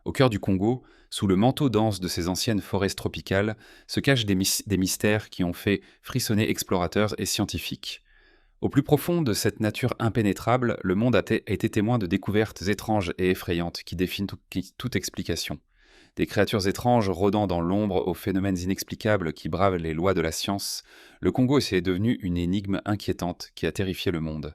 Au cœur du Congo, sous le manteau dense de ces anciennes forêts tropicales, se cachent des mystères qui ont fait frissonner explorateurs et scientifiques. Au plus profond de cette nature impénétrable, le monde a été témoin de découvertes étranges et effrayantes qui défient toute explication. Des créatures étranges rôdant dans l'ombre aux phénomènes inexplicables qui bravent les lois de la science, le Congo est devenu une énigme inquiétante qui a terrifié le monde.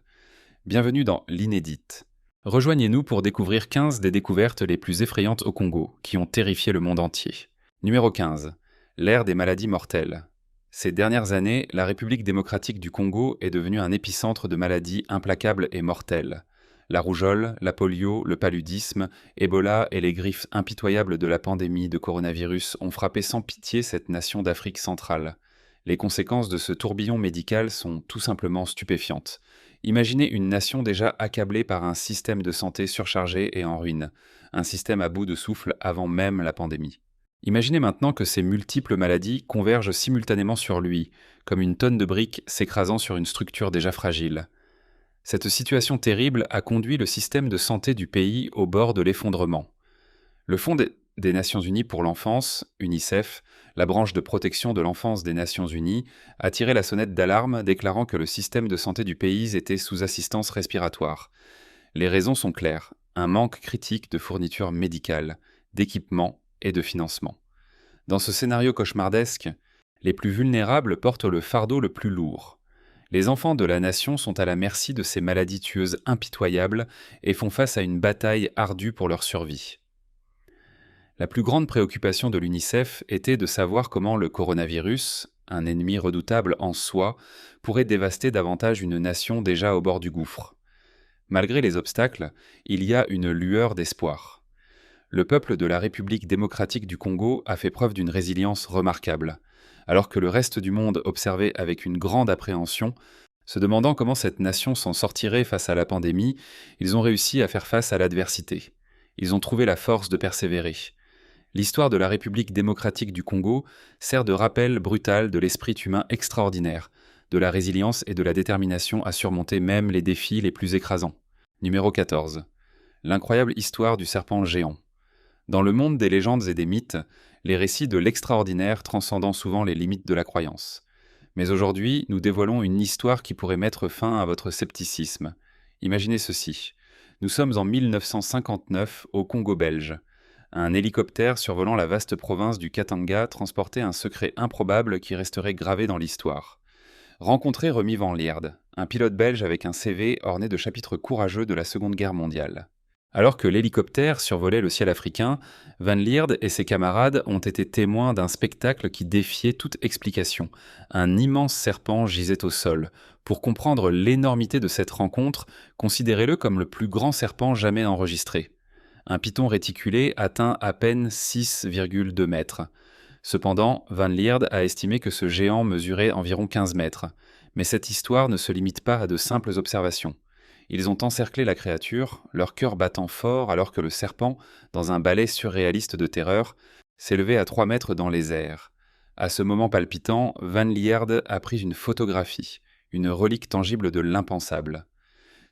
Bienvenue dans l'Inédite. Rejoignez-nous pour découvrir 15 des découvertes les plus effrayantes au Congo, qui ont terrifié le monde entier. Numéro 15. L'ère des maladies mortelles. Ces dernières années, la République démocratique du Congo est devenue un épicentre de maladies implacables et mortelles. La rougeole, la polio, le paludisme, Ebola et les griffes impitoyables de la pandémie de coronavirus ont frappé sans pitié cette nation d'Afrique centrale. Les conséquences de ce tourbillon médical sont tout simplement stupéfiantes. Imaginez une nation déjà accablée par un système de santé surchargé et en ruine, un système à bout de souffle avant même la pandémie. Imaginez maintenant que ces multiples maladies convergent simultanément sur lui, comme une tonne de briques s'écrasant sur une structure déjà fragile. Cette situation terrible a conduit le système de santé du pays au bord de l'effondrement. Le Fonds des Nations Unies pour l'enfance, UNICEF, la branche de protection de l'enfance des Nations Unies, a tiré la sonnette d'alarme déclarant que le système de santé du pays était sous assistance respiratoire. Les raisons sont claires, un manque critique de fournitures médicales, d'équipements et de financement. Dans ce scénario cauchemardesque, les plus vulnérables portent le fardeau le plus lourd. Les enfants de la nation sont à la merci de ces maladies tueuses impitoyables et font face à une bataille ardue pour leur survie. La plus grande préoccupation de l'UNICEF était de savoir comment le coronavirus, un ennemi redoutable en soi, pourrait dévaster davantage une nation déjà au bord du gouffre. Malgré les obstacles, il y a une lueur d'espoir. Le peuple de la République démocratique du Congo a fait preuve d'une résilience remarquable, alors que le reste du monde observait avec une grande appréhension, se demandant comment cette nation s'en sortirait face à la pandémie, ils ont réussi à faire face à l'adversité. Ils ont trouvé la force de persévérer. L'histoire de la République démocratique du Congo sert de rappel brutal de l'esprit humain extraordinaire, de la résilience et de la détermination à surmonter même les défis les plus écrasants. Numéro 14. L'incroyable histoire du serpent géant. Dans le monde des légendes et des mythes, les récits de l'extraordinaire transcendant souvent les limites de la croyance. Mais aujourd'hui, nous dévoilons une histoire qui pourrait mettre fin à votre scepticisme. Imaginez ceci. Nous sommes en 1959 au Congo belge. Un hélicoptère survolant la vaste province du Katanga transportait un secret improbable qui resterait gravé dans l'histoire. Rencontrer Remy Van Lierde, un pilote belge avec un CV orné de chapitres courageux de la Seconde Guerre mondiale. Alors que l'hélicoptère survolait le ciel africain, Van Lierde et ses camarades ont été témoins d'un spectacle qui défiait toute explication. Un immense serpent gisait au sol. Pour comprendre l'énormité de cette rencontre, considérez-le comme le plus grand serpent jamais enregistré. Un python réticulé atteint à peine 6,2 mètres. Cependant, Van Lierde a estimé que ce géant mesurait environ 15 mètres. Mais cette histoire ne se limite pas à de simples observations. Ils ont encerclé la créature, leur cœur battant fort alors que le serpent, dans un ballet surréaliste de terreur, s'élevait à 3 mètres dans les airs. À ce moment palpitant, Van Lierde a pris une photographie, une relique tangible de l'impensable.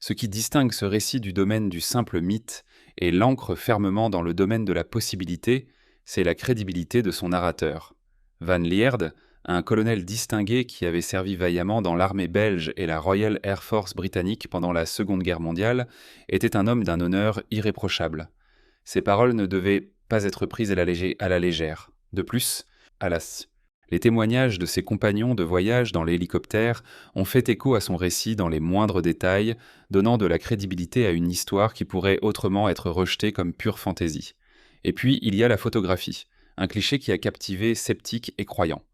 Ce qui distingue ce récit du domaine du simple mythe et l'ancre fermement dans le domaine de la possibilité, c'est la crédibilité de son narrateur. Van Lierde, un colonel distingué qui avait servi vaillamment dans l'armée belge et la Royal Air Force britannique pendant la Seconde Guerre mondiale, était un homme d'un honneur irréprochable. Ses paroles ne devaient pas être prises à la légère. De plus, hélas, les témoignages de ses compagnons de voyage dans l'hélicoptère ont fait écho à son récit dans les moindres détails, donnant de la crédibilité à une histoire qui pourrait autrement être rejetée comme pure fantaisie. Et puis, il y a la photographie, un cliché qui a captivé sceptiques et croyants.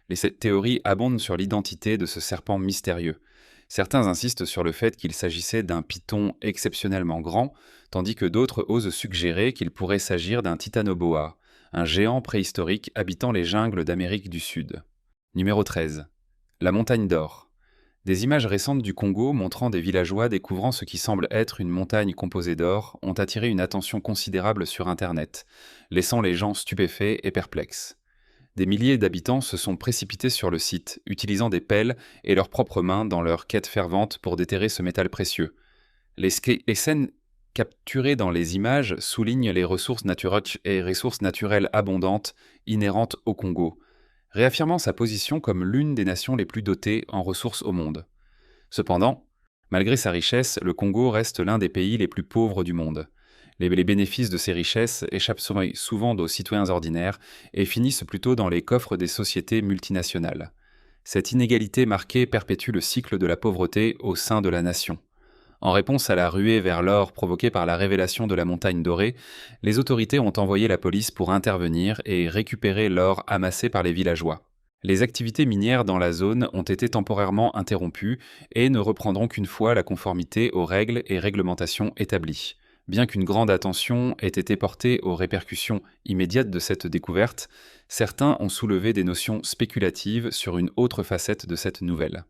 Les théories abondent sur l'identité de ce serpent mystérieux. Certains insistent sur le fait qu'il s'agissait d'un python exceptionnellement grand, tandis que d'autres osent suggérer qu'il pourrait s'agir d'un titanoboa, un géant préhistorique habitant les jungles d'Amérique du Sud. Numéro 13. La montagne d'or. Des images récentes du Congo montrant des villageois découvrant ce qui semble être une montagne composée d'or ont attiré une attention considérable sur Internet, laissant les gens stupéfaits et perplexes. Des milliers d'habitants se sont précipités sur le site, utilisant des pelles et leurs propres mains dans leur quête fervente pour déterrer ce métal précieux. Les scènes capturées dans les images soulignent les ressources naturelles abondantes inhérentes au Congo, réaffirmant sa position comme l'une des nations les plus dotées en ressources au monde. Cependant, malgré sa richesse, le Congo reste l'un des pays les plus pauvres du monde. Les bénéfices de ces richesses échappent souvent aux citoyens ordinaires et finissent plutôt dans les coffres des sociétés multinationales. Cette inégalité marquée perpétue le cycle de la pauvreté au sein de la nation. En réponse à la ruée vers l'or provoquée par la révélation de la montagne dorée, les autorités ont envoyé la police pour intervenir et récupérer l'or amassé par les villageois. Les activités minières dans la zone ont été temporairement interrompues et ne reprendront qu'une fois la conformité aux règles et réglementations établies. Bien qu'une grande attention ait été portée aux répercussions immédiates de cette découverte, certains ont soulevé des notions spéculatives sur une autre facette de cette nouvelle.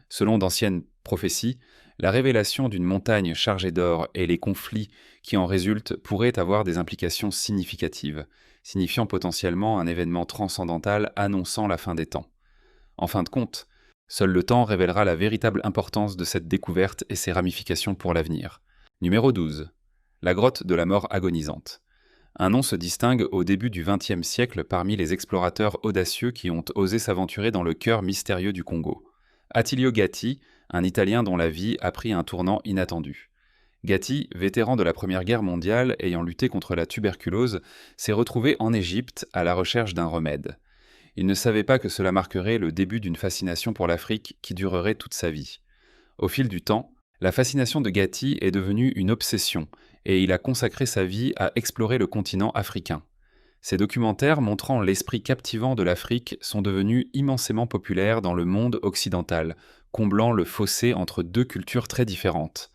Selon d'anciennes prophéties, la révélation d'une montagne chargée d'or et les conflits qui en résultent pourraient avoir des implications significatives, signifiant potentiellement un événement transcendantal annonçant la fin des temps. En fin de compte, seul le temps révélera la véritable importance de cette découverte et ses ramifications pour l'avenir. Numéro 12. La grotte de la mort agonisante. Un nom se distingue au début du XXe siècle parmi les explorateurs audacieux qui ont osé s'aventurer dans le cœur mystérieux du Congo. Attilio Gatti, un Italien dont la vie a pris un tournant inattendu. Gatti, vétéran de la Première Guerre mondiale ayant lutté contre la tuberculose, s'est retrouvé en Égypte à la recherche d'un remède. Il ne savait pas que cela marquerait le début d'une fascination pour l'Afrique qui durerait toute sa vie. Au fil du temps, la fascination de Gatti est devenue une obsession et il a consacré sa vie à explorer le continent africain. Ces documentaires montrant l'esprit captivant de l'Afrique sont devenus immensément populaires dans le monde occidental, comblant le fossé entre deux cultures très différentes.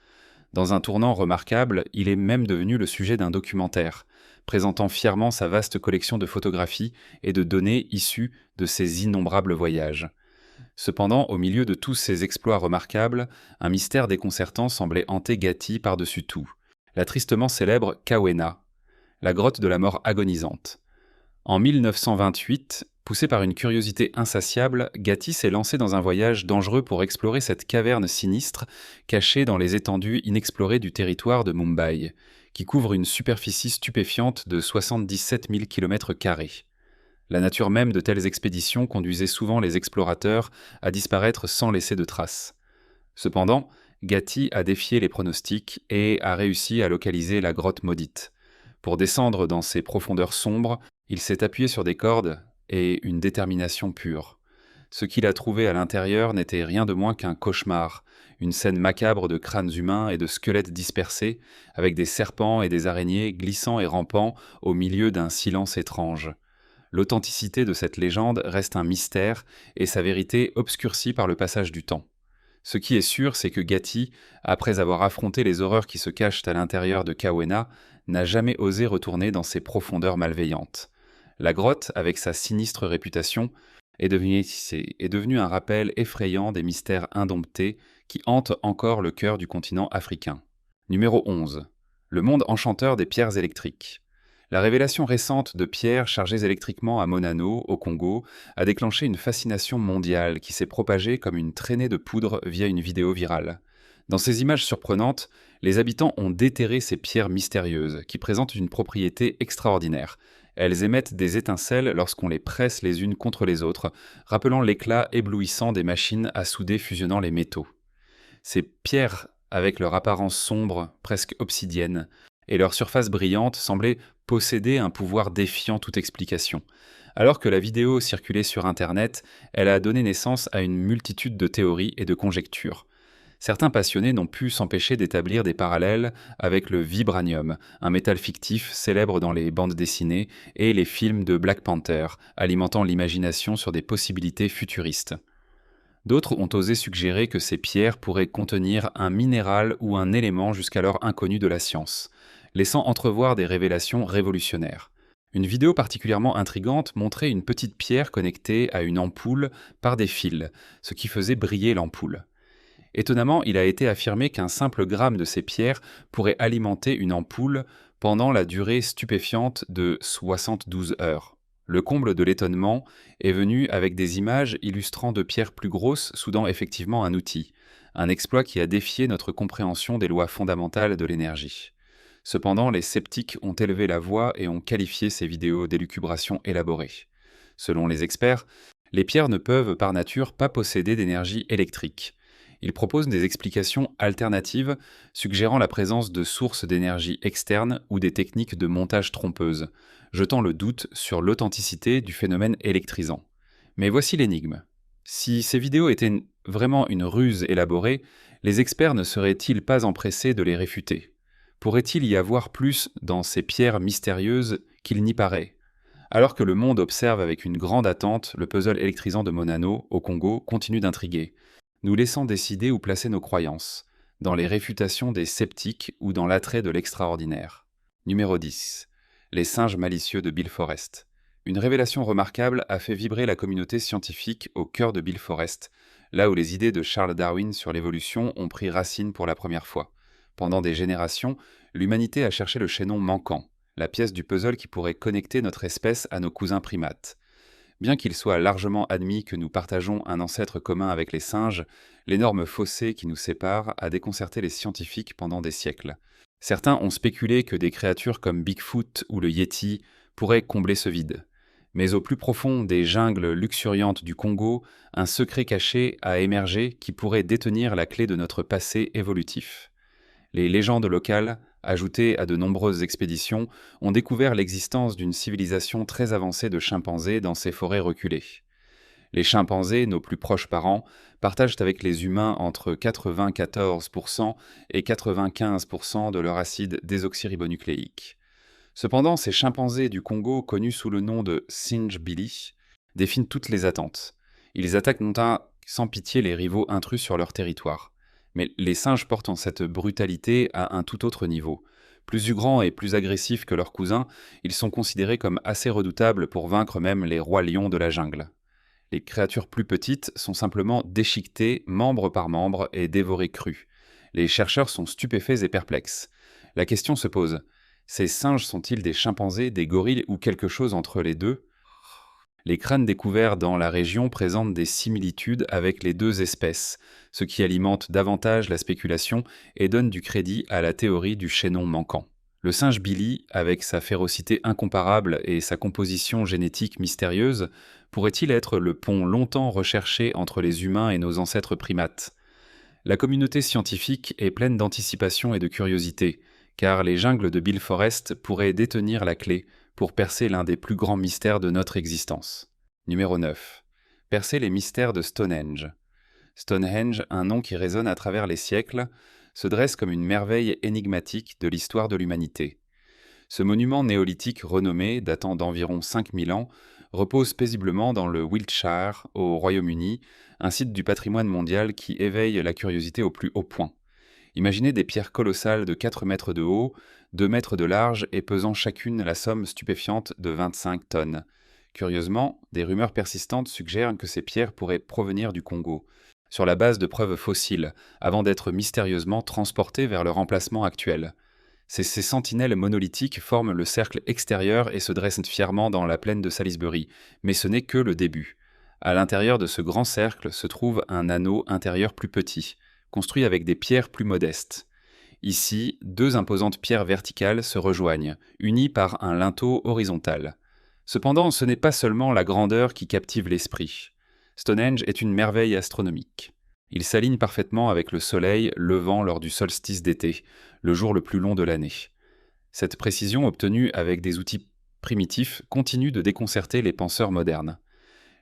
Dans un tournant remarquable, il est même devenu le sujet d'un documentaire, présentant fièrement sa vaste collection de photographies et de données issues de ses innombrables voyages. Cependant, au milieu de tous ces exploits remarquables, un mystère déconcertant semblait hanter Gatti par-dessus tout. La tristement célèbre Kawena, la grotte de la mort agonisante. En 1928, poussé par une curiosité insatiable, Gatti s'est lancé dans un voyage dangereux pour explorer cette caverne sinistre cachée dans les étendues inexplorées du territoire de Mumbai, qui couvre une superficie stupéfiante de 77 000 km². La nature même de telles expéditions conduisait souvent les explorateurs à disparaître sans laisser de traces. Cependant, Gatti a défié les pronostics et a réussi à localiser la grotte maudite. Pour descendre dans ces profondeurs sombres, il s'est appuyé sur des cordes et une détermination pure. Ce qu'il a trouvé à l'intérieur n'était rien de moins qu'un cauchemar, une scène macabre de crânes humains et de squelettes dispersés, avec des serpents et des araignées glissant et rampant au milieu d'un silence étrange. L'authenticité de cette légende reste un mystère et sa vérité obscurcie par le passage du temps. Ce qui est sûr, c'est que Gatti, après avoir affronté les horreurs qui se cachent à l'intérieur de Kawena, n'a jamais osé retourner dans ces profondeurs malveillantes. La grotte, avec sa sinistre réputation, est devenue un rappel effrayant des mystères indomptés qui hantent encore le cœur du continent africain. Numéro 11. Le monde enchanteur des pierres électriques. La révélation récente de pierres chargées électriquement à Monano, au Congo, a déclenché une fascination mondiale qui s'est propagée comme une traînée de poudre via une vidéo virale. Dans ces images surprenantes, les habitants ont déterré ces pierres mystérieuses, qui présentent une propriété extraordinaire. Elles émettent des étincelles lorsqu'on les presse les unes contre les autres, rappelant l'éclat éblouissant des machines à souder fusionnant les métaux. Ces pierres, avec leur apparence sombre, presque obsidienne, et leur surface brillante semblaient posséder un pouvoir défiant toute explication. Alors que la vidéo circulait sur Internet, elle a donné naissance à une multitude de théories et de conjectures. Certains passionnés n'ont pu s'empêcher d'établir des parallèles avec le vibranium, un métal fictif célèbre dans les bandes dessinées et les films de Black Panther, alimentant l'imagination sur des possibilités futuristes. D'autres ont osé suggérer que ces pierres pourraient contenir un minéral ou un élément jusqu'alors inconnu de la science, laissant entrevoir des révélations révolutionnaires. Une vidéo particulièrement intrigante montrait une petite pierre connectée à une ampoule par des fils, ce qui faisait briller l'ampoule. Étonnamment, il a été affirmé qu'un simple gramme de ces pierres pourrait alimenter une ampoule pendant la durée stupéfiante de 72 heures. Le comble de l'étonnement est venu avec des images illustrant de pierres plus grosses soudant effectivement un outil, un exploit qui a défié notre compréhension des lois fondamentales de l'énergie. Cependant, les sceptiques ont élevé la voix et ont qualifié ces vidéos d'élucubration élaborée. Selon les experts, les pierres ne peuvent par nature pas posséder d'énergie électrique. Ils proposent des explications alternatives suggérant la présence de sources d'énergie externes ou des techniques de montage trompeuses, jetant le doute sur l'authenticité du phénomène électrisant. Mais voici l'énigme. Si ces vidéos étaient vraiment une ruse élaborée, les experts ne seraient-ils pas empressés de les réfuter? Pourrait-il y avoir plus dans ces pierres mystérieuses qu'il n'y paraît? Alors que le monde observe avec une grande attente, le puzzle électrisant de Monano, au Congo, continue d'intriguer, nous laissant décider où placer nos croyances, dans les réfutations des sceptiques ou dans l'attrait de l'extraordinaire. Numéro 10. Les singes malicieux de Bill Forrest. Une révélation remarquable a fait vibrer la communauté scientifique au cœur de Bill Forrest, là où les idées de Charles Darwin sur l'évolution ont pris racine pour la première fois. Pendant des générations, l'humanité a cherché le chaînon manquant, la pièce du puzzle qui pourrait connecter notre espèce à nos cousins primates. Bien qu'il soit largement admis que nous partageons un ancêtre commun avec les singes, l'énorme fossé qui nous sépare a déconcerté les scientifiques pendant des siècles. Certains ont spéculé que des créatures comme Bigfoot ou le Yeti pourraient combler ce vide. Mais au plus profond des jungles luxuriantes du Congo, un secret caché a émergé qui pourrait détenir la clé de notre passé évolutif. Les légendes locales, ajoutées à de nombreuses expéditions, ont découvert l'existence d'une civilisation très avancée de chimpanzés dans ces forêts reculées. Les chimpanzés, nos plus proches parents, partagent avec les humains entre 94% et 95% de leur acide désoxyribonucléique. Cependant, ces chimpanzés du Congo, connus sous le nom de Singe Billy, défient toutes les attentes. Ils attaquent non pas sans pitié les rivaux intrus sur leur territoire. Mais les singes portent en cette brutalité à un tout autre niveau. Plus grands et plus agressifs que leurs cousins, ils sont considérés comme assez redoutables pour vaincre même les rois lions de la jungle. Les créatures plus petites sont simplement déchiquetées membre par membre et dévorées crues. Les chercheurs sont stupéfaits et perplexes. La question se pose, ces singes sont-ils des chimpanzés, des gorilles ou quelque chose entre les deux ? Les crânes découverts dans la région présentent des similitudes avec les deux espèces, ce qui alimente davantage la spéculation et donne du crédit à la théorie du chaînon manquant. Le singe Billy, avec sa férocité incomparable et sa composition génétique mystérieuse, pourrait-il être le pont longtemps recherché entre les humains et nos ancêtres primates ? La communauté scientifique est pleine d'anticipation et de curiosité, car les jungles de Bill Forrest pourraient détenir la clé pour percer l'un des plus grands mystères de notre existence. Numéro 9. Percer les mystères de Stonehenge. Stonehenge, un nom qui résonne à travers les siècles, se dresse comme une merveille énigmatique de l'histoire de l'humanité. Ce monument néolithique renommé, datant d'environ 5000 ans, repose paisiblement dans le Wiltshire, au Royaume-Uni, un site du patrimoine mondial qui éveille la curiosité au plus haut point. Imaginez des pierres colossales de 4 mètres de haut, 2 mètres de large et pesant chacune la somme stupéfiante de 25 tonnes. Curieusement, des rumeurs persistantes suggèrent que ces pierres pourraient provenir du Congo, sur la base de preuves fossiles, avant d'être mystérieusement transportées vers leur emplacement actuel. Ces sentinelles monolithiques forment le cercle extérieur et se dressent fièrement dans la plaine de Salisbury, mais ce n'est que le début. À l'intérieur de ce grand cercle se trouve un anneau intérieur plus petit, construit avec des pierres plus modestes. Ici, 2 imposantes pierres verticales se rejoignent, unies par un linteau horizontal. Cependant, ce n'est pas seulement la grandeur qui captive l'esprit. Stonehenge est une merveille astronomique. Il s'aligne parfaitement avec le soleil levant lors du solstice d'été, le jour le plus long de l'année. Cette précision obtenue avec des outils primitifs continue de déconcerter les penseurs modernes.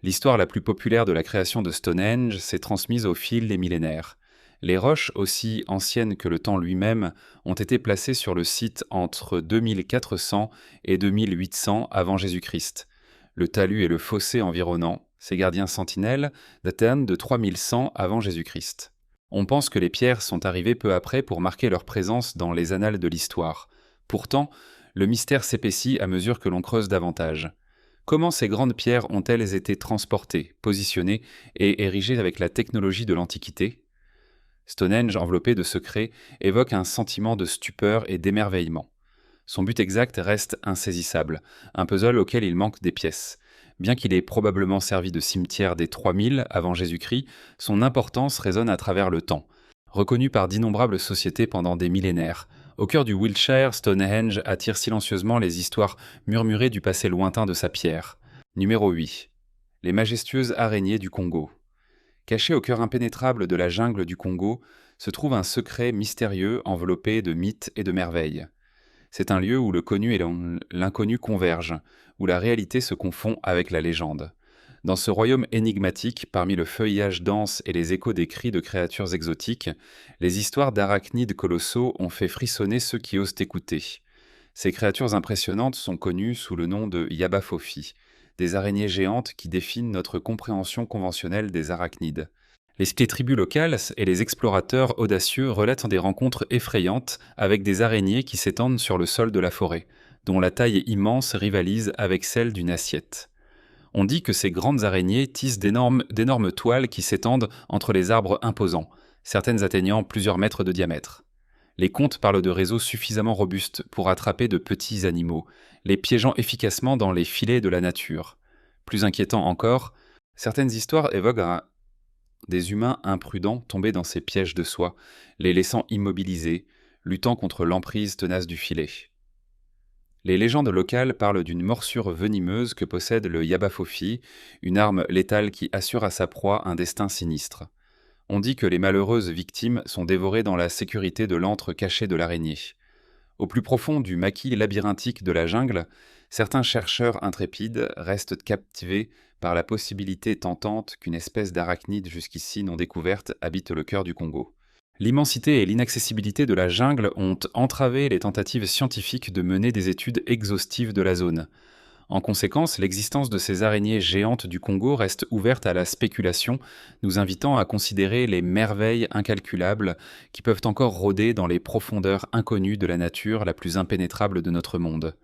L'histoire la plus populaire de la création de Stonehenge s'est transmise au fil des millénaires. Les roches, aussi anciennes que le temps lui-même, ont été placées sur le site entre 2400 et 2800 avant Jésus-Christ. Le talus et le fossé environnant, ces gardiens sentinelles, datent de 3100 avant Jésus-Christ. On pense que les pierres sont arrivées peu après pour marquer leur présence dans les annales de l'histoire. Pourtant, le mystère s'épaissit à mesure que l'on creuse davantage. Comment ces grandes pierres ont-elles été transportées, positionnées et érigées avec la technologie de l'Antiquité ? Stonehenge, enveloppé de secrets, évoque un sentiment de stupeur et d'émerveillement. Son but exact reste insaisissable, un puzzle auquel il manque des pièces. Bien qu'il ait probablement servi de cimetière dès 3000 avant Jésus-Christ, son importance résonne à travers le temps. Reconnu par d'innombrables sociétés pendant des millénaires, Au cœur du Wiltshire, Stonehenge attire silencieusement les histoires murmurées du passé lointain de sa pierre. Numéro 8. Les majestueuses araignées du Congo. Caché au cœur impénétrable de la jungle du Congo, se trouve un secret mystérieux enveloppé de mythes et de merveilles. C'est un lieu où le connu et l'inconnu convergent, où la réalité se confond avec la légende. Dans ce royaume énigmatique, parmi le feuillage dense et les échos des cris de créatures exotiques, les histoires d'arachnides colossaux ont fait frissonner ceux qui osent écouter. Ces créatures impressionnantes sont connues sous le nom de Yabaphofi, des araignées géantes qui définent notre compréhension conventionnelle des arachnides. Les tribus locales et les explorateurs audacieux relatent des rencontres effrayantes avec des araignées qui s'étendent sur le sol de la forêt, dont la taille immense rivalise avec celle d'une assiette. On dit que ces grandes araignées tissent d'énormes toiles qui s'étendent entre les arbres imposants, certaines atteignant plusieurs mètres de diamètre. Les contes parlent de réseaux suffisamment robustes pour attraper de petits animaux, les piégeant efficacement dans les filets de la nature. Plus inquiétant encore, certaines histoires évoquent des humains imprudents tombés dans ces pièges de soie, les laissant immobilisés, luttant contre l'emprise tenace du filet. Les légendes locales parlent d'une morsure venimeuse que possède le Yabaphofi, une arme létale qui assure à sa proie un destin sinistre. On dit que les malheureuses victimes sont dévorées dans la sécurité de l'antre caché de l'araignée. Au plus profond du maquis labyrinthique de la jungle, certains chercheurs intrépides restent captivés par la possibilité tentante qu'une espèce d'arachnide jusqu'ici non découverte habite le cœur du Congo. L'immensité et l'inaccessibilité de la jungle ont entravé les tentatives scientifiques de mener des études exhaustives de la zone. En conséquence, l'existence de ces araignées géantes du Congo reste ouverte à la spéculation, nous invitant à considérer les merveilles incalculables qui peuvent encore rôder dans les profondeurs inconnues de la nature la plus impénétrable de notre monde.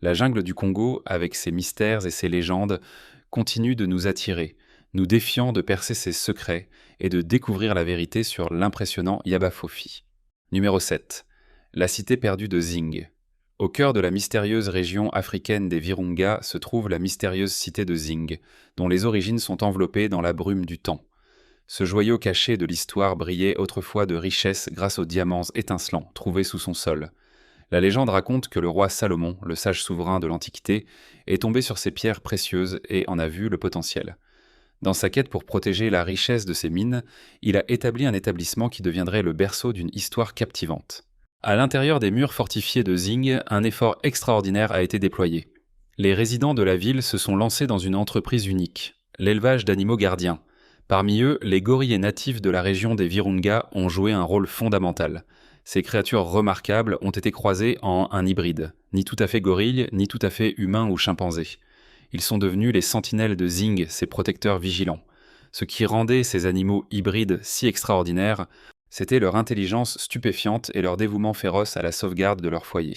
La jungle du Congo, avec ses mystères et ses légendes, continue de nous attirer, nous défiant de percer ses secrets et de découvrir la vérité sur l'impressionnant Yabaphofi. Numéro 7. La cité perdue de Zing. Au cœur de la mystérieuse région africaine des Virunga se trouve la mystérieuse cité de Zing, dont les origines sont enveloppées dans la brume du temps. Ce joyau caché de l'histoire brillait autrefois de richesse grâce aux diamants étincelants trouvés sous son sol. La légende raconte que le roi Salomon, le sage souverain de l'Antiquité, est tombé sur ces pierres précieuses et en a vu le potentiel. Dans sa quête pour protéger la richesse de ses mines, il a établi un établissement qui deviendrait le berceau d'une histoire captivante. À l'intérieur des murs fortifiés de Zing, un effort extraordinaire a été déployé. Les résidents de la ville se sont lancés dans une entreprise unique, l'élevage d'animaux gardiens. Parmi eux, les gorilles natifs de la région des Virunga ont joué un rôle fondamental. Ces créatures remarquables ont été croisées en un hybride, ni tout à fait gorille, ni tout à fait humain ou chimpanzé. Ils sont devenus les sentinelles de Zing, ses protecteurs vigilants. Ce qui rendait ces animaux hybrides si extraordinaires, c'était leur intelligence stupéfiante et leur dévouement féroce à la sauvegarde de leur foyer.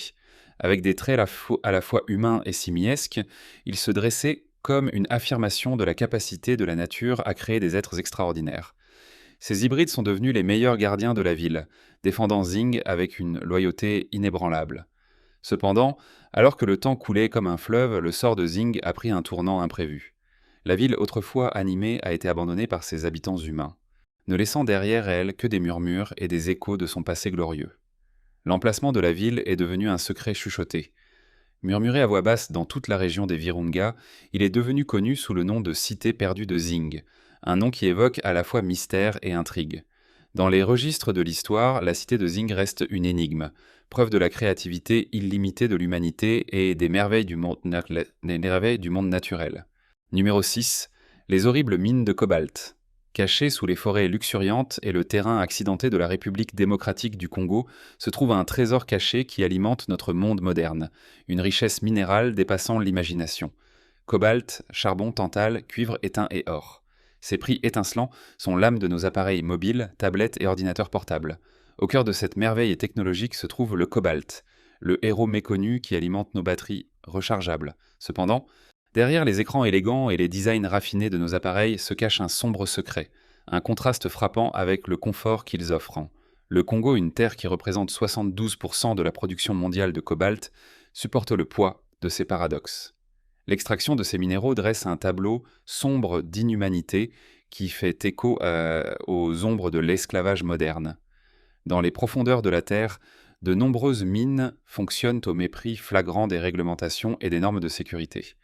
Avec des traits à la fois humains et simiesques, ils se dressaient comme une affirmation de la capacité de la nature à créer des êtres extraordinaires. Ces hybrides sont devenus les meilleurs gardiens de la ville, défendant Zing avec une loyauté inébranlable. Cependant, alors que le temps coulait comme un fleuve, le sort de Zing a pris un tournant imprévu. La ville autrefois animée a été abandonnée par ses habitants humains, ne laissant derrière elle que des murmures et des échos de son passé glorieux. L'emplacement de la ville est devenu un secret chuchoté. Murmuré à voix basse dans toute la région des Virunga, il est devenu connu sous le nom de Cité perdue de Zing, un nom qui évoque à la fois mystère et intrigue. Dans les registres de l'histoire, la cité de Zing reste une énigme, preuve de la créativité illimitée de l'humanité et des merveilles du monde naturel. Numéro 6. Les horribles mines de cobalt. Cachées sous les forêts luxuriantes et le terrain accidenté de la République démocratique du Congo, se trouve un trésor caché qui alimente notre monde moderne, une richesse minérale dépassant l'imagination. Cobalt, charbon, tantale, cuivre, étain et or. Ces prix étincelants sont l'âme de nos appareils mobiles, tablettes et ordinateurs portables. Au cœur de cette merveille technologique se trouve le cobalt, le héros méconnu qui alimente nos batteries rechargeables. Cependant, derrière les écrans élégants et les designs raffinés de nos appareils se cache un sombre secret, un contraste frappant avec le confort qu'ils offrent. Le Congo, une terre qui représente 72% de la production mondiale de cobalt, supporte le poids de ces paradoxes. L'extraction de ces minéraux dresse un tableau sombre d'inhumanité qui fait écho aux ombres de l'esclavage moderne. Dans les profondeurs de la Terre, de nombreuses mines fonctionnent au mépris flagrant des réglementations et des normes de sécurité.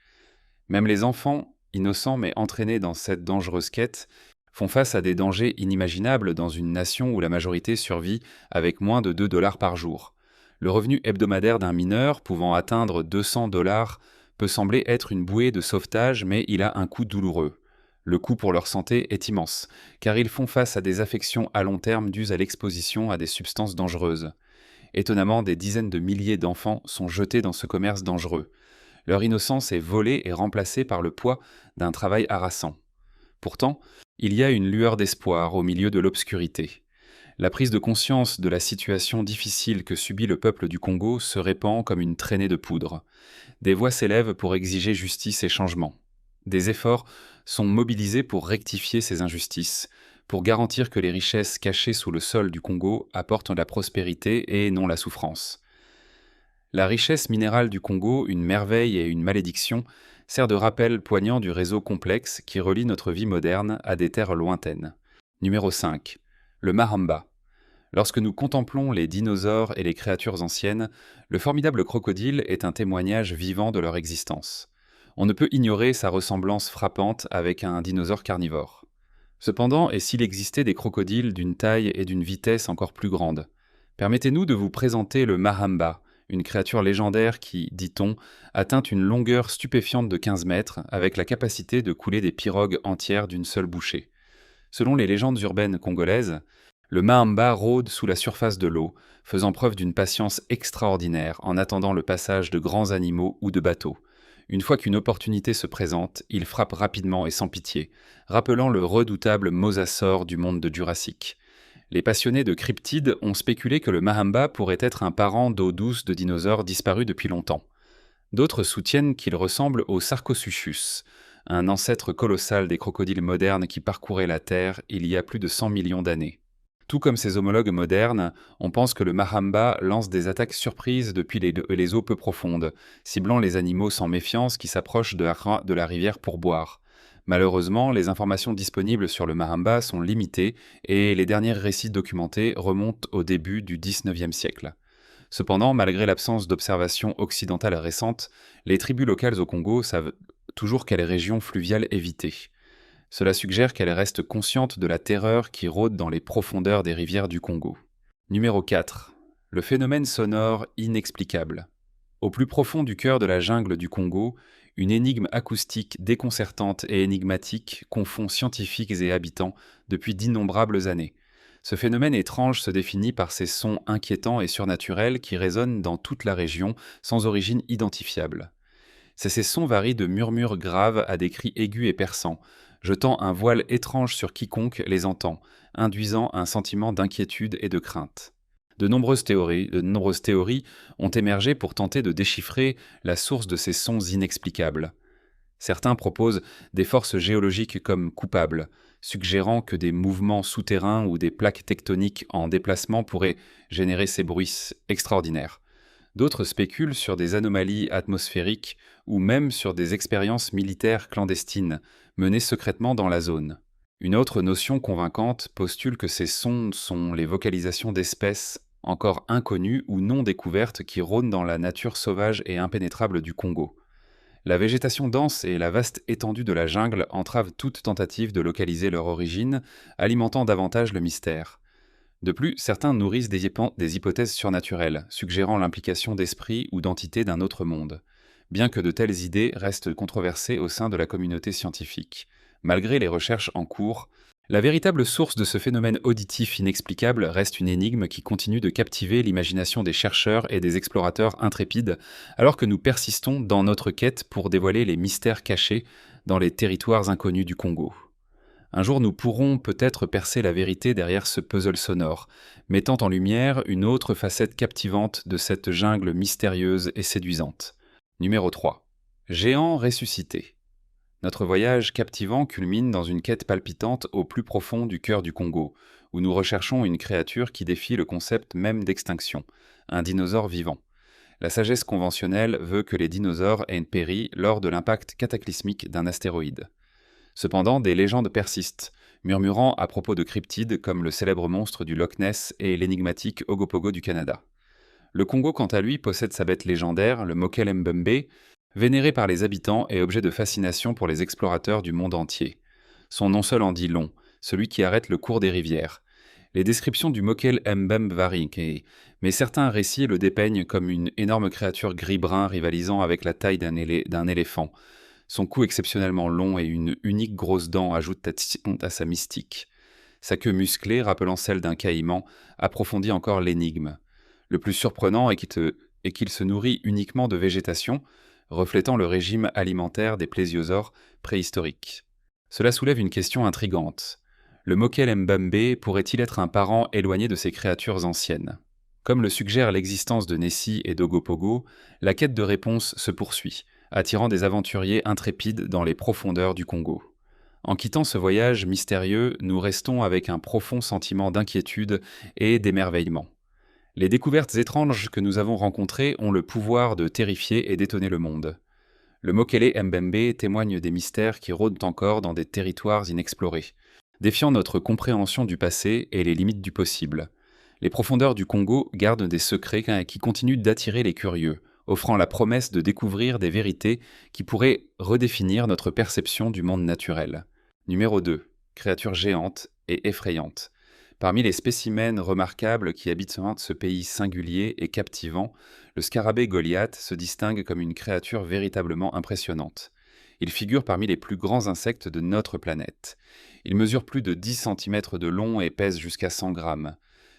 Même les enfants, innocents mais entraînés dans cette dangereuse quête, font face à des dangers inimaginables dans une nation où la majorité survit avec moins de 2 dollars par jour. Le revenu hebdomadaire d'un mineur, pouvant atteindre 200 dollars, peut sembler être une bouée de sauvetage, mais il a un coût douloureux. Le coût pour leur santé est immense, car ils font face à des affections à long terme dues à l'exposition à des substances dangereuses. Étonnamment, des dizaines de milliers d'enfants sont jetés dans ce commerce dangereux. Leur innocence est volée et remplacée par le poids d'un travail harassant. Pourtant, il y a une lueur d'espoir au milieu de l'obscurité. La prise de conscience de la situation difficile que subit le peuple du Congo se répand comme une traînée de poudre. Des voix s'élèvent pour exiger justice et changement. Des efforts sont mobilisés pour rectifier ces injustices, pour garantir que les richesses cachées sous le sol du Congo apportent la prospérité et non la souffrance. La richesse minérale du Congo, une merveille et une malédiction, sert de rappel poignant du réseau complexe qui relie notre vie moderne à des terres lointaines. Numéro 5. Le Mahamba. Lorsque nous contemplons les dinosaures et les créatures anciennes, le formidable crocodile est un témoignage vivant de leur existence. On ne peut ignorer sa ressemblance frappante avec un dinosaure carnivore. Cependant, et s'il existait des crocodiles d'une taille et d'une vitesse encore plus grandes? Permettez-nous de vous présenter le Mahamba, une créature légendaire qui, dit-on, atteint une longueur stupéfiante de 15 mètres, avec la capacité de couler des pirogues entières d'une seule bouchée. Selon les légendes urbaines congolaises, le Mahamba rôde sous la surface de l'eau, faisant preuve d'une patience extraordinaire en attendant le passage de grands animaux ou de bateaux. Une fois qu'une opportunité se présente, il frappe rapidement et sans pitié, rappelant le redoutable mosasaure du monde de Jurassique. Les passionnés de cryptides ont spéculé que le Mahamba pourrait être un parent d'eau douce de dinosaures disparus depuis longtemps. D'autres soutiennent qu'il ressemble au Sarcosuchus, un ancêtre colossal des crocodiles modernes qui parcouraient la Terre il y a plus de 100 millions d'années. Tout comme ses homologues modernes, on pense que le Mahamba lance des attaques surprises depuis les eaux peu profondes, ciblant les animaux sans méfiance qui s'approchent de la rivière pour boire. Malheureusement, les informations disponibles sur le Mahamba sont limitées et les derniers récits documentés remontent au début du XIXe siècle. Cependant, malgré l'absence d'observations occidentales récentes, les tribus locales au Congo savent toujours quelle région fluviale éviter. Cela suggère qu'elles restent conscientes de la terreur qui rôde dans les profondeurs des rivières du Congo. Numéro 4. Le phénomène sonore inexplicable. Au plus profond du cœur de la jungle du Congo, une énigme acoustique déconcertante et énigmatique confond scientifiques et habitants depuis d'innombrables années. Ce phénomène étrange se définit par ces sons inquiétants et surnaturels qui résonnent dans toute la région sans origine identifiable. Ces sons varient de murmures graves à des cris aigus et perçants, jetant un voile étrange sur quiconque les entend, induisant un sentiment d'inquiétude et de crainte. De nombreuses théories ont émergé pour tenter de déchiffrer la source de ces sons inexplicables. Certains proposent des forces géologiques comme coupables, suggérant que des mouvements souterrains ou des plaques tectoniques en déplacement pourraient générer ces bruits extraordinaires. D'autres spéculent sur des anomalies atmosphériques ou même sur des expériences militaires clandestines menées secrètement dans la zone. Une autre notion convaincante postule que ces sons sont les vocalisations d'espèces encore inconnues ou non découvertes qui rôdent dans la nature sauvage et impénétrable du Congo. La végétation dense et la vaste étendue de la jungle entravent toute tentative de localiser leur origine, alimentant davantage le mystère. De plus, certains nourrissent des hypothèses surnaturelles, suggérant l'implication d'esprits ou d'entités d'un autre monde, bien que de telles idées restent controversées au sein de la communauté scientifique. Malgré les recherches en cours, la véritable source de ce phénomène auditif inexplicable reste une énigme qui continue de captiver l'imagination des chercheurs et des explorateurs intrépides, alors que nous persistons dans notre quête pour dévoiler les mystères cachés dans les territoires inconnus du Congo. Un jour, nous pourrons peut-être percer la vérité derrière ce puzzle sonore, mettant en lumière une autre facette captivante de cette jungle mystérieuse et séduisante. Numéro 3. Géant ressuscité. Notre voyage captivant culmine dans une quête palpitante au plus profond du cœur du Congo, où nous recherchons une créature qui défie le concept même d'extinction, un dinosaure vivant. La sagesse conventionnelle veut que les dinosaures aient péri lors de l'impact cataclysmique d'un astéroïde. Cependant, des légendes persistent, murmurant à propos de cryptides comme le célèbre monstre du Loch Ness et l'énigmatique Ogopogo du Canada. Le Congo, quant à lui, possède sa bête légendaire, le Mokele Mbembe, vénéré par les habitants et objet de fascination pour les explorateurs du monde entier. Son nom seul en dit long, celui qui arrête le cours des rivières. Les descriptions du Mokele Mbembe varient, mais certains récits le dépeignent comme une énorme créature gris-brun rivalisant avec la taille d'un éléphant. Son cou exceptionnellement long et une unique grosse dent ajoutent à sa mystique. Sa queue musclée, rappelant celle d'un caïman, approfondit encore l'énigme. Le plus surprenant est qu'il se nourrit uniquement de végétation, reflétant le régime alimentaire des plésiosaures préhistoriques. Cela soulève une question intrigante. Le Mokele Mbembe pourrait-il être un parent éloigné de ces créatures anciennes? Comme le suggère l'existence de Nessie et d'Ogopogo, la quête de réponse se poursuit, attirant des aventuriers intrépides dans les profondeurs du Congo. En quittant ce voyage mystérieux, nous restons avec un profond sentiment d'inquiétude et d'émerveillement. Les découvertes étranges que nous avons rencontrées ont le pouvoir de terrifier et d'étonner le monde. Le Mokele Mbembe témoigne des mystères qui rôdent encore dans des territoires inexplorés, défiant notre compréhension du passé et les limites du possible. Les profondeurs du Congo gardent des secrets qui continuent d'attirer les curieux, offrant la promesse de découvrir des vérités qui pourraient redéfinir notre perception du monde naturel. Numéro 2. Créatures géantes et effrayantes. Parmi les spécimens remarquables qui habitent ce pays singulier et captivant, le scarabée Goliath se distingue comme une créature véritablement impressionnante. Il figure parmi les plus grands insectes de notre planète. Il mesure plus de 10 cm de long et pèse jusqu'à 100 grammes.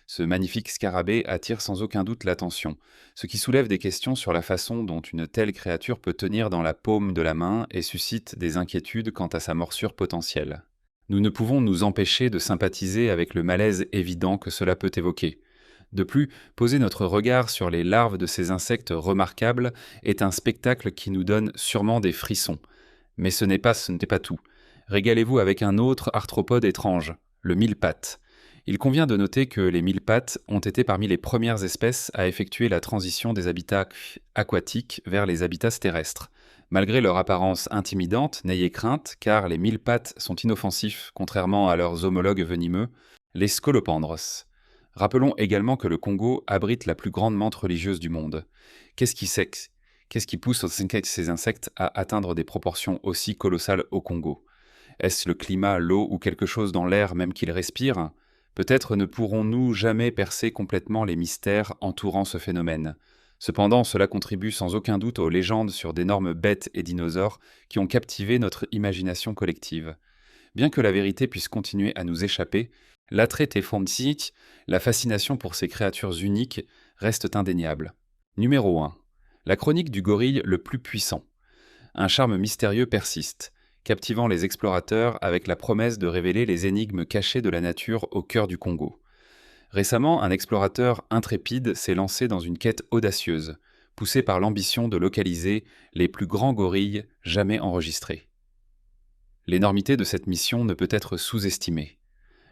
Ce magnifique scarabée attire sans aucun doute l'attention, ce qui soulève des questions sur la façon dont une telle créature peut tenir dans la paume de la main et suscite des inquiétudes quant à sa morsure potentielle. Nous ne pouvons nous empêcher de sympathiser avec le malaise évident que cela peut évoquer. De plus, poser notre regard sur les larves de ces insectes remarquables est un spectacle qui nous donne sûrement des frissons. Mais ce n'est pas tout. Régalez-vous avec un autre arthropode étrange, le mille-pattes. Il convient de noter que les mille-pattes ont été parmi les premières espèces à effectuer la transition des habitats aquatiques vers les habitats terrestres. Malgré leur apparence intimidante, n'ayez crainte, car les mille-pattes sont inoffensifs, contrairement à leurs homologues venimeux, les scolopendres. Rappelons également que le Congo abrite la plus grande menthe religieuse du monde. Qu'est-ce qui pousse ces insectes à atteindre des proportions aussi colossales au Congo? Est-ce le climat, l'eau ou quelque chose dans l'air même qu'ils respirent? Peut-être ne pourrons-nous jamais percer complètement les mystères entourant ce phénomène. Cependant, cela contribue sans aucun doute aux légendes sur d'énormes bêtes et dinosaures qui ont captivé notre imagination collective. Bien que la vérité puisse continuer à nous échapper, l'attrait téphontique, la fascination pour ces créatures uniques, reste indéniable. Numéro 1. La chronique du gorille le plus puissant. Un charme mystérieux persiste, captivant les explorateurs avec la promesse de révéler les énigmes cachées de la nature au cœur du Congo. Récemment, un explorateur intrépide s'est lancé dans une quête audacieuse, poussé par l'ambition de localiser les plus grands gorilles jamais enregistrés. L'énormité de cette mission ne peut être sous-estimée.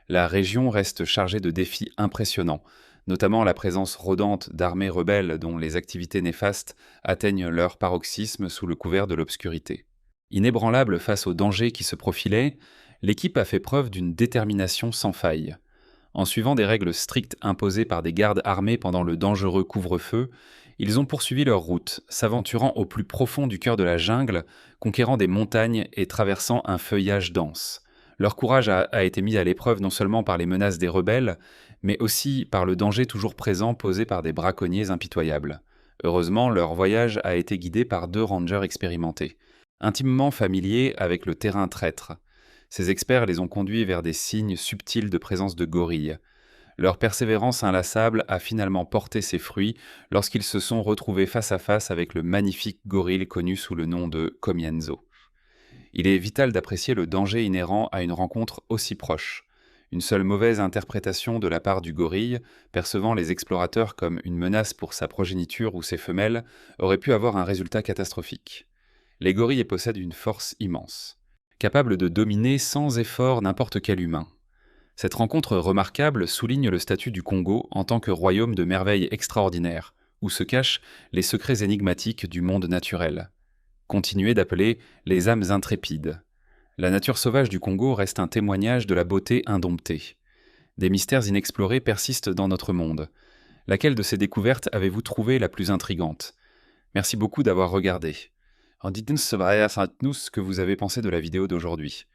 La région reste chargée de défis impressionnants, notamment la présence rôdante d'armées rebelles dont les activités néfastes atteignent leur paroxysme sous le couvert de l'obscurité. Inébranlable face aux dangers qui se profilaient, l'équipe a fait preuve d'une détermination sans faille. En suivant des règles strictes imposées par des gardes armés pendant le dangereux couvre-feu, ils ont poursuivi leur route, s'aventurant au plus profond du cœur de la jungle, conquérant des montagnes et traversant un feuillage dense. Leur courage a été mis à l'épreuve non seulement par les menaces des rebelles, mais aussi par le danger toujours présent posé par des braconniers impitoyables. Heureusement, leur voyage a été guidé par 2 rangers expérimentés, intimement familiers avec le terrain traître. Ces experts les ont conduits vers des signes subtils de présence de gorilles. Leur persévérance inlassable a finalement porté ses fruits lorsqu'ils se sont retrouvés face à face avec le magnifique gorille connu sous le nom de Comienzo. Il est vital d'apprécier le danger inhérent à une rencontre aussi proche. Une seule mauvaise interprétation de la part du gorille, percevant les explorateurs comme une menace pour sa progéniture ou ses femelles, aurait pu avoir un résultat catastrophique. Les gorilles possèdent une force immense, capable de dominer sans effort n'importe quel humain. Cette rencontre remarquable souligne le statut du Congo en tant que royaume de merveilles extraordinaires, où se cachent les secrets énigmatiques du monde naturel. Continuez d'appeler les âmes intrépides. La nature sauvage du Congo reste un témoignage de la beauté indomptée. Des mystères inexplorés persistent dans notre monde. Laquelle de ces découvertes avez-vous trouvé la plus intrigante? Merci beaucoup d'avoir regardé. Dites-nous ce que vous avez pensé de la vidéo d'aujourd'hui.